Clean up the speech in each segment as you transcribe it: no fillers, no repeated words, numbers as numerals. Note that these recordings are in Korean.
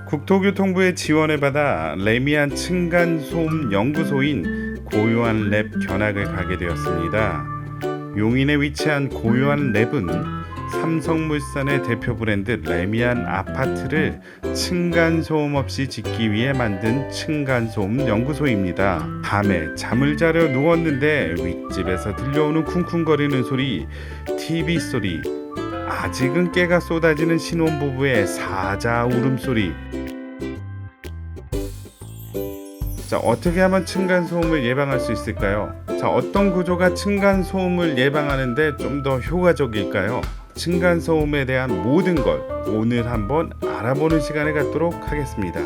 국토교통부의 지원을 받아 레미안 층간소음 연구소인 고요한 랩 견학을 가게 되었습니다. 용인에 위치한 고요한 랩은 삼성물산의 대표 브랜드 레미안 아파트를 층간소음 없이 짓기 위해 만든 층간소음 연구소입니다. 밤에 잠을 자려 누웠는데 윗집에서 들려오는 쿵쿵거리는 소리, TV 소리, 아직은 깨가 쏟아지는 신혼부부의 사자 울음소리. 자, 어떻게 하면 층간소음을 예방할 수 있을까요? 자, 어떤 구조가 층간소음을 예방하는데 좀 더 효과적일까요? 층간소음에 대한 모든 걸 오늘 한번 알아보는 시간을 갖도록 하겠습니다.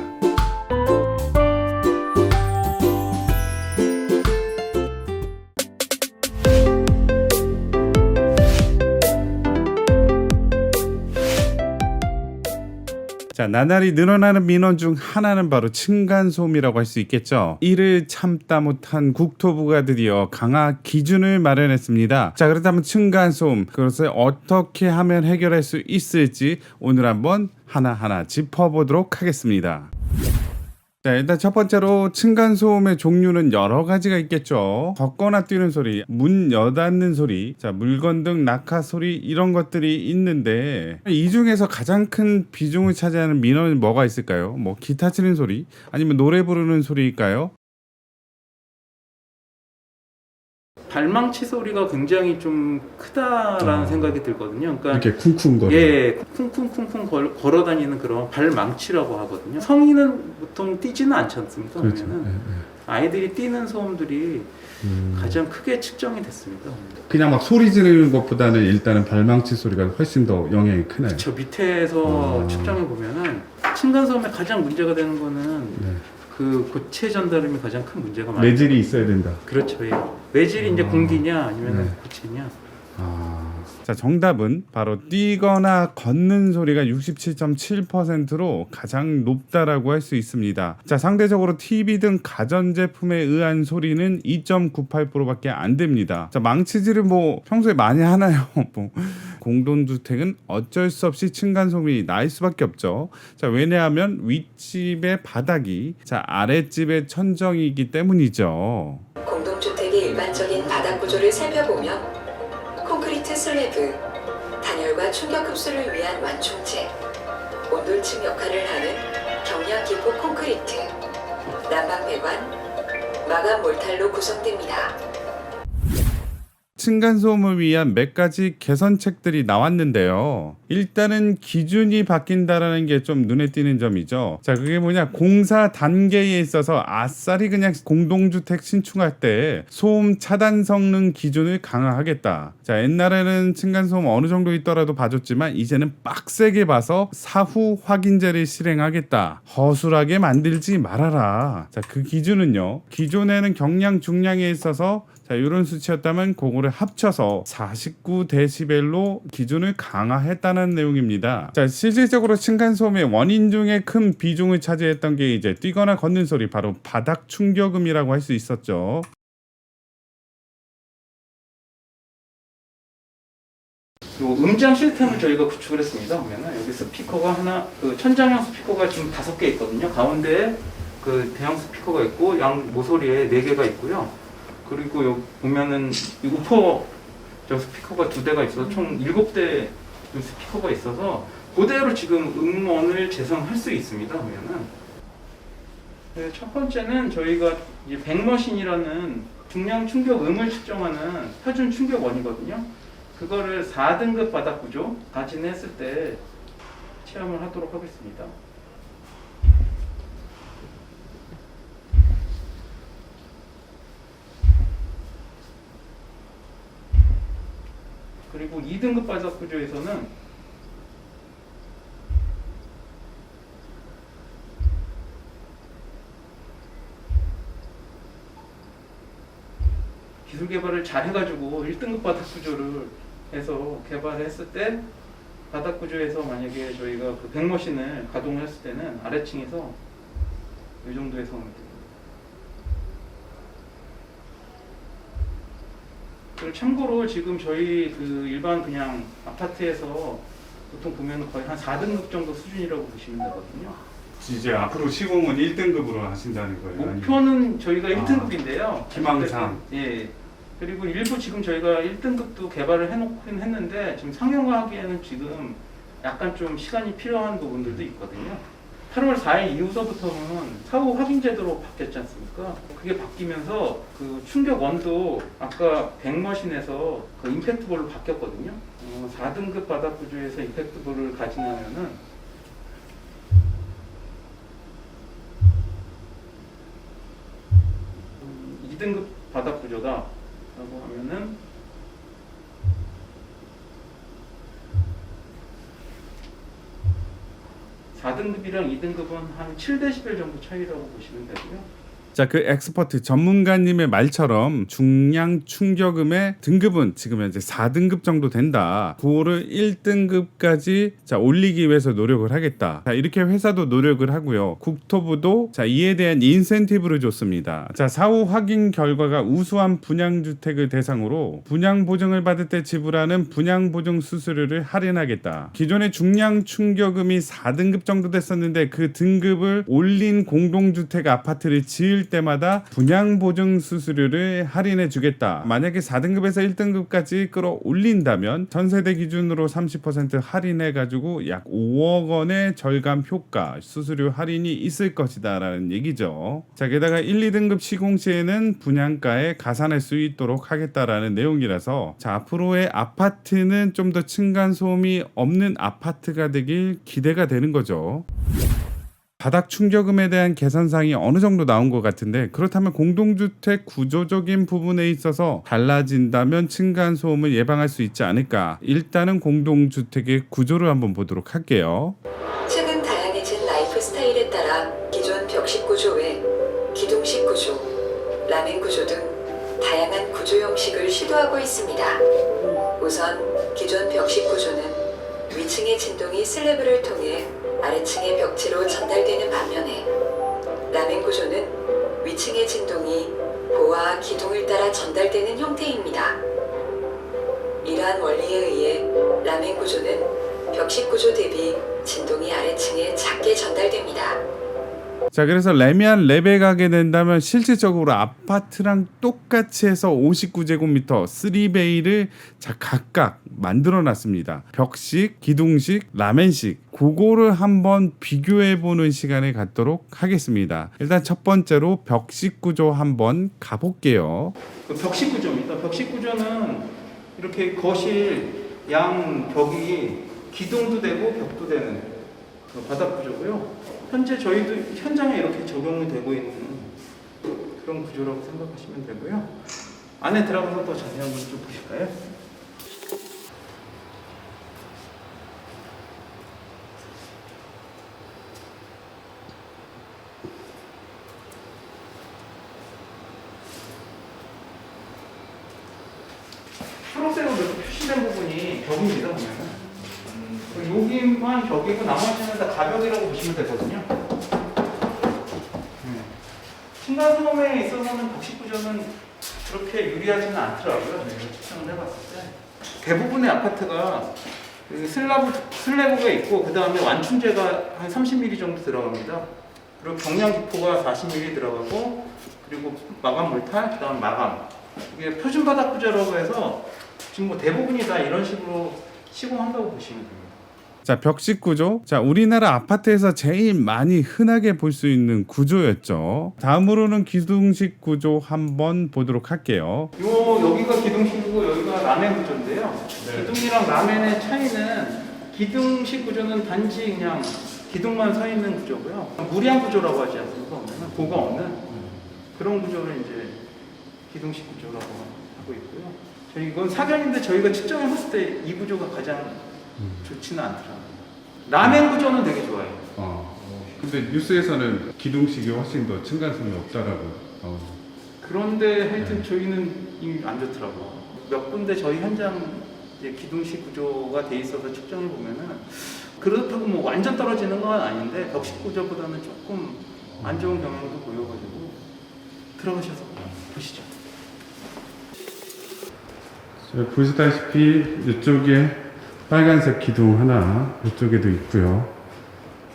자, 나날이 늘어나는 민원 중 하나는 바로 층간소음이라고 할 수 있겠죠. 이를 참다 못한 국토부가 드디어 강화 기준을 마련했습니다. 자, 그렇다면 층간소음, 그것을 어떻게 하면 해결할 수 있을지 오늘 한번 하나하나 짚어보도록 하겠습니다. 자, 일단 첫 번째로 층간소음의 종류는 여러 가지가 있겠죠. 걷거나 뛰는 소리, 문 여닫는 소리, 자, 물건 등 낙하 소리, 이런 것들이 있는데 이 중에서 가장 큰 비중을 차지하는 민원은 뭐가 있을까요? 뭐 기타 치는 소리, 아니면 노래 부르는 소리일까요? 발망치 소리가 굉장히 좀 크다라는 생각이 들거든요. 그러니까 이렇게 쿵쿵거리는. 예, 쿵쿵쿵쿵 걸어다니는 그런 발망치라고 하거든요. 성인은 보통 뛰지는 않지 않습니까? 그렇죠. 그러면은 아이들이 뛰는 소음들이 가장 크게 측정이 됐습니다. 그냥 막 소리 지르는 것보다는 일단은 발망치 소리가 훨씬 더 영향이 크나요? 저 밑에서 측정해 보면은 층간소음에 가장 문제가 되는 거는 그 고체 전달음이 가장 큰 문제가 많아요. 내질이 있어야 된다. 그렇죠. 예. 외질이 이제 공기냐 아니면 네. 고체냐. 자, 정답은 바로 뛰거나 걷는 소리가 67.7%로 가장 높다라고 할 수 있습니다. 자, 상대적으로 TV 등 가전제품에 의한 소리는 2.98%밖에 안 됩니다. 자, 망치질을 뭐 평소에 많이 하나요? 뭐 공동주택은 어쩔 수 없이 층간소음이 날 수밖에 없죠. 자, 왜냐하면 윗집의 바닥이 아랫집의 천정이기 때문이죠. 공동주택의 일반적인 바닥 구조를 살펴보면 콘크리트 슬래브, 단열과 충격 흡수를 위한 완충제, 온돌층 역할을 하는 경량 기포 콘크리트, 난방 배관, 마감 몰탈로 구성됩니다. 층간소음을 위한 몇 가지 개선책들이 나왔는데요. 일단은 기준이 바뀐다라는 게 좀 눈에 띄는 점이죠. 자, 그게 뭐냐, 공사 단계에 있어서 아싸리 그냥 공동주택 신축할 때 소음 차단 성능 기준을 강화하겠다. 자, 옛날에는 층간소음 어느 정도 있더라도 봐줬지만 이제는 빡세게 봐서 사후 확인제를 실행하겠다. 허술하게 만들지 말아라. 자, 그 기준은요, 기존에는 경량 중량에 있어서 이런 수치였다면 그거를 합쳐서 49데시벨로 기준을 강화했다는 내용입니다. 자, 실질적으로 층간소음의 원인 중에 큰 비중을 차지했던 게 이제 뛰거나 걷는 소리, 바로 바닥 충격음이라고 할 수 있었죠. 음장 시스템을 저희가 구축을 했습니다. 보면은 여기 스피커가 하나, 그 천장형 스피커가 지금 5개 있거든요. 가운데에 그 대형 스피커가 있고 양 모서리에 4개가 있고요. 그리고 여기 보면은 이 우퍼 저 스피커가 2대가 있어서 총 7대 스피커가 있어서 그대로 지금 음원을 재생할 수 있습니다. 보면은 네, 첫 번째는 저희가 이제 백머신이라는 중량 충격 음을 측정하는 표준 충격원이거든요. 그거를 4등급 바닥 구조 가진했을 때 체험을 하도록 하겠습니다. 그리고 2등급 바닥 구조에서는 기술 개발을 잘 해가지고 1등급 바닥 구조를 해서 개발했을 때 바닥 구조에서 만약에 저희가 그 백머신을 가동했을 때는 아래층에서 이 정도의 소음이 됩니다. 그리고 참고로 지금 저희 그 일반 그냥 아파트에서 보통 보면 거의 한 4등급 정도 수준이라고 보시면 되거든요. 이제 앞으로 시공은 1등급으로 하신다는 거예요? 목표는 저희가 아, 1등급인데요. 희망상. 예. 그리고 일부 지금 저희가 1등급도 개발을 해놓긴 했는데 지금 상용화하기에는 지금 약간 좀 시간이 필요한 부분들도 있거든요. 8월 4일 이후서부터는 사후 확인 제도로 바뀌었지 않습니까? 그게 바뀌면서 그 충격 원도 아까 100머신에서 그 임팩트볼로 바뀌었거든요. 4등급 바닥 구조에서 임팩트볼을 가지려면은 2등급 바닥 구조다라고 하면은 4등급이랑 2등급은 한 7dB 정도 차이라고 보시면 되고요. 자, 그 엑스퍼트 전문가님의 말처럼 중량 충격음의 등급은 지금 현재 4등급 정도 된다. 그거를 1등급까지 자 올리기 위해서 노력을 하겠다. 자, 이렇게 회사도 노력을 하고요. 국토부도 자 이에 대한 인센티브를 줬습니다. 자, 사후 확인 결과가 우수한 분양주택을 대상으로 분양 보증을 받을 때 지불하는 분양 보증 수수료를 할인하겠다. 기존의 중량 충격음이 4등급 정도 됐었는데 그 등급을 올린 공동주택 아파트를 지을 때마다 분양 보증 수수료를 할인해 주겠다. 만약에 4등급에서 1등급까지 끌어올린다면 전세대 기준으로 30% 할인해 가지고 약 5억 원의 절감 효과 수수료 할인이 있을 것이다 라는 얘기죠. 자, 게다가 1, 2등급 시공 시에는 분양가에 가산할 수 있도록 하겠다라는 내용이라서 자, 앞으로의 아파트는 좀 더 층간소음이 없는 아파트가 되길 기대가 되는 거죠. 바닥 충격음에 대한 개선사항이 어느 정도 나온 것 같은데 그렇다면 공동주택 구조적인 부분에 있어서 달라진다면 층간소음을 예방할 수 있지 않을까. 일단은 공동주택의 구조를 한번 보도록 할게요. 최근 다양해진 라이프 스타일에 따라 기존 벽식 구조 외 기둥식 구조, 라멘 구조 등 다양한 구조 형식을 시도하고 있습니다. 우선 기존 벽식 구조는 위층의 진동이 슬래브를 통해 아래층의 벽체로 전달되는 반면에 라멘 구조는 위층의 진동이 보와 기둥을 따라 전달되는 형태입니다. 이러한 원리에 의해 라멘 구조는 벽식 구조 대비 진동이 아래층에 작게 전달됩니다. 자, 그래서 레미안 랩에 가게 된다면 실질적으로 아파트랑 똑같이 해서 59제곱미터 3베이를 자 각각 만들어 놨습니다. 벽식, 기둥식, 라멘식 그거를 한번 비교해 보는 시간을 갖도록 하겠습니다. 일단 첫 번째로 벽식 구조 한번 가볼게요. 그 벽식 구조입니다. 벽식 구조는 이렇게 거실 양 벽이 기둥도 되고 벽도 되는 그 바닥 구조고요. 현재 저희도 현장에 이렇게 적용이 되고 있는 그런 구조라고 생각하시면 되고요. 안에 들어가서 더 자세한 걸 좀 보실까요? 초록색으로 이렇게 표시된 부분이 벽입니다. 보면은. 여기만 벽이고 나머지는 다 가벽이라고 보시면 되거든요. 층간소음에 있어서는 벽식 구조는 그렇게 유리하지는 않더라고요. 측정을 해봤을 때 대부분의 아파트가 그 슬래브가 있고 그 다음에 완충제가 한 30mm 정도 들어갑니다. 그리고 경량 기포가 40mm 들어가고 그리고 마감 몰탈, 그 다음 마감. 이게 표준 바닥 구조라고 해서 지금 뭐 대부분이 다 이런 식으로 시공한다고 보시면 됩니다. 자, 벽식 구조. 자, 우리나라 아파트에서 제일 많이 흔하게 볼 수 있는 구조였죠. 다음으로는 기둥식 구조 한번 보도록 할게요. 여기가 기둥식이고 여기가 라멘 구조인데요. 네. 기둥이랑 라멘의 차이는 기둥식 구조는 단지 그냥 기둥만 서 있는 구조고요. 무리한 구조라고 하지 않습니까? 고가 없는 그런 구조를 이제 기둥식 구조라고 하고 있고요. 저희 이건 사견인데 저희가 측정해 봤을 때 이 구조가 가장 좋지는 않더라고요. 라멘 구조는 되게 좋아요. 근데 뉴스에서는 기둥식이 훨씬 더 층간소음이 없다라고. 그런데 하여튼 저희는 이미 안 좋더라고요. 몇 군데 저희 현장 이제 기둥식 구조가 돼 있어서 측정해 보면은 그렇다고 뭐 완전 떨어지는 건 아닌데 벽식 구조보다는 조금 안 좋은 경향도 보여가지고 들어가셔서 보시죠. 보시다시피 이쪽에 빨간색 기둥 하나 이쪽에도 있고요.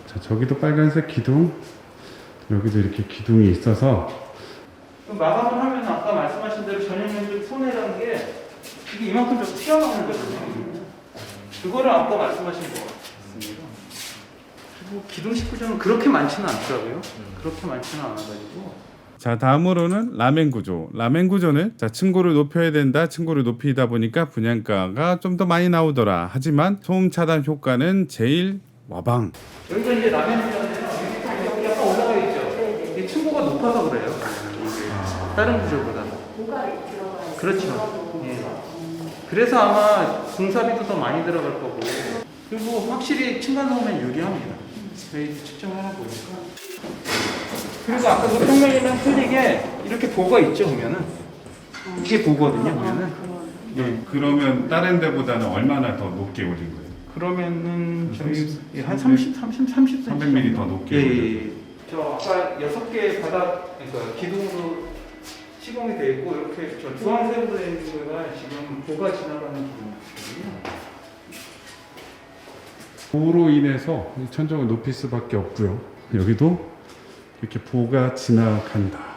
자, 저기도 빨간색 기둥, 여기도 이렇게 기둥이 있어서 그럼 마감을 하면 아까 말씀하신 대로 전형적인 손해라는 게 이게 이만큼 좀 튀어나오는 거거든요. 그거를 아까 말씀하신 것 같습니다. 그리고 기둥 식구점은 그렇게 많지는 않더라고요. 그렇게 많지는 않아가지고. 자, 다음으로는 라멘 구조. 라멘 구조는 자, 층고를 높여야 된다. 층고를 높이다 보니까 분양가가 좀 더 많이 나오더라. 하지만 소음 차단 효과는 제일 와방. 여기가 이제 라멘이잖아요. 여기 약간 올라가 있죠. 이 층고가 높아서 그래요. 이게 다른 구조보다. 그렇죠. 예. 그래서 아마 공사비도 더 많이 들어갈 거고. 그리고 확실히 층간소음에 유리합니다. 저희 측정을 하다 보니까. 그리고 아까 노평면이랑 틀리게 이렇게 보가 있죠, 보면은. 이게 보거든요, 보면은. 예. 그러면 다른 데보다는 얼마나 더 높게 올린 거예요? 그러면은 저희 한 30cm 300mm 더 높게 예, 올린 예. 저 아까 6개 바닥 그러니까 기둥으로 시공이 되어 있고 이렇게 저 주황색으로 되어 있는 거가 지금 보가 지나가는 부분이거든요. 보로 인해서 이 천정을 높일 수밖에 없고요. 여기도 이렇게 보가 지나간다.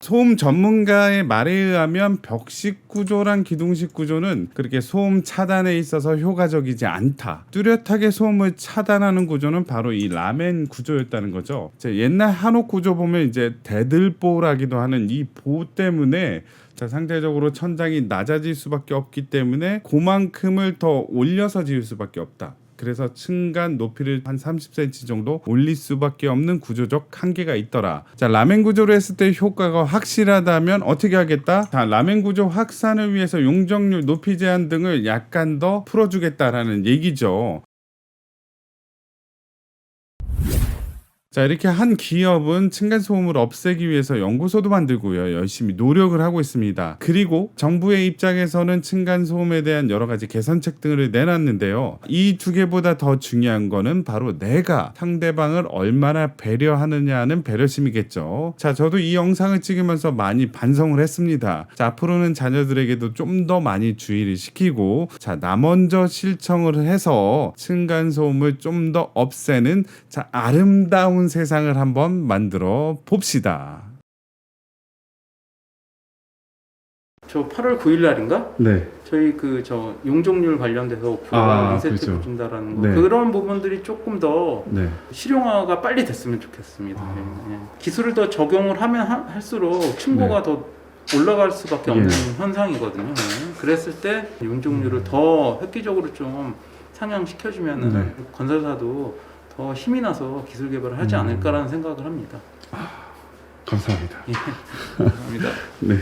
소음 전문가의 말에 의하면 벽식 구조랑 기둥식 구조는 그렇게 소음 차단에 있어서 효과적이지 않다. 뚜렷하게 소음을 차단하는 구조는 바로 이 라멘 구조였다는 거죠. 옛날 한옥 구조 보면 이제 대들보라기도 하는 이 보 때문에 자, 상대적으로 천장이 낮아질 수밖에 없기 때문에 그만큼을 더 올려서 지을 수밖에 없다. 그래서 층간 높이를 한 30cm 정도 올릴 수밖에 없는 구조적 한계가 있더라. 자, 라멘 구조로 했을 때 효과가 확실하다면 어떻게 하겠다? 자, 라멘 구조 확산을 위해서 용적률 높이 제한 등을 약간 더 풀어주겠다라는 얘기죠. 자, 이렇게 한 기업은 층간소음을 없애기 위해서 연구소도 만들고요. 열심히 노력을 하고 있습니다. 그리고 정부의 입장에서는 층간소음에 대한 여러 가지 개선책 등을 내놨는데요. 이 두 개보다 더 중요한 거는 바로 내가 상대방을 얼마나 배려하느냐는 배려심이겠죠. 자, 저도 이 영상을 찍으면서 많이 반성을 했습니다. 자, 앞으로는 자녀들에게도 좀 더 많이 주의를 시키고 자, 나 먼저 실천을 해서 층간소음을 좀 더 없애는 자, 아름다운 세상을 한번 만들어 봅시다. 저 8월 9일 날인가? 네. 저희 저 용적률 관련돼서 보강 인센티브 그렇죠. 준다라는 거 네. 그런 부분들이 조금 더 네. 실용화가 빨리 됐으면 좋겠습니다. 예, 예. 기술을 더 적용을 하면 할수록 층고가 더 올라갈 수밖에 없는 현상이거든요. 예. 그랬을 때 용적률을 더 획기적으로 좀 상향시켜주면은 네. 건설사도 더 힘이 나서 기술 개발을 하지 않을까라는 생각을 합니다. 감사합니다. 감사합니다. 네.